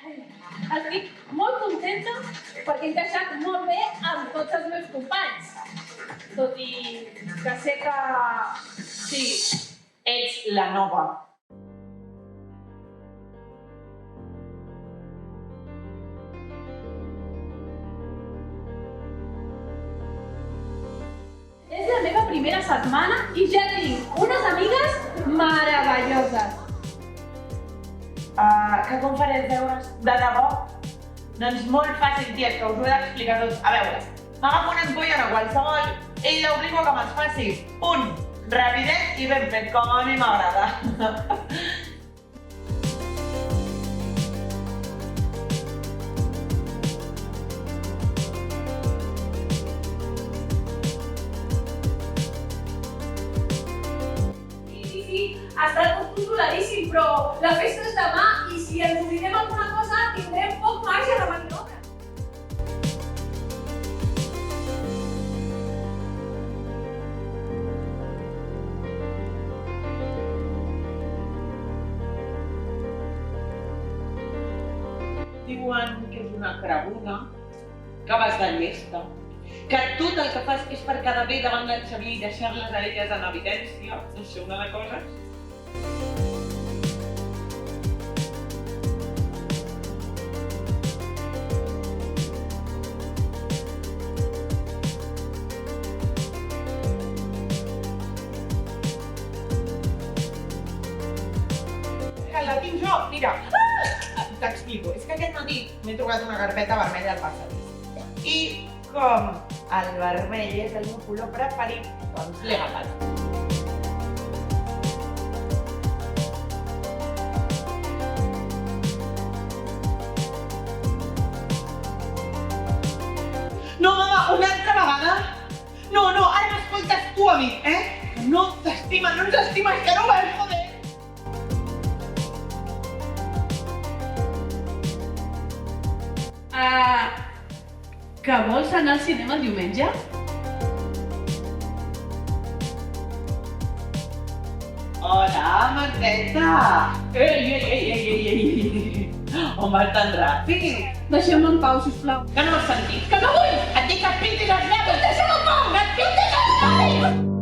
Estic molt contenta perquè he encaixat molt bé amb tots els meus companys. Tot i que sé que... Sí, ets la nova. És la meva primera setmana i ja tinc unes amigues meravelloses. Que com faré els deures? De debò? Doncs molt fàcil, ties, que us ho he d'explicar tot. A veure, m'agafo una ampolla a qualsevol i l'obligo a que me'ls faci. Punt! Rapidet i ben fet, com a mi m'agrada. Sí, ha estat tot controladíssim, però la festa és demà i si ens oblidem alguna cosa tindrem poc marge de maniobra. Diuen que és una cravuna, que vas de llesta, que tot el que fas és per quedar bé davant del Xavier i deixar-les a elles en evidència, no sé, una de coses. Que la tinc jo, mira. T'explico, és que aquest matí m'he trobat una carpeta vermella al passadís. I com el vermell és el meu color preferit, doncs l'he agafat. No, mama, una altra vegada? No, ara m'escoltes tu a mi, eh? No t'estimes, no ens estimes, que no vas, joder! Que vols anar al cinema el diumenge? Hola, Marteta! Ei! On vas tan ràpid? Deixeu-me en pau, sisplau. Que no has sentit? Que no vull! Et dic que et pintis els llavis! Deixeu-me en pau! Que et pintis els llavis!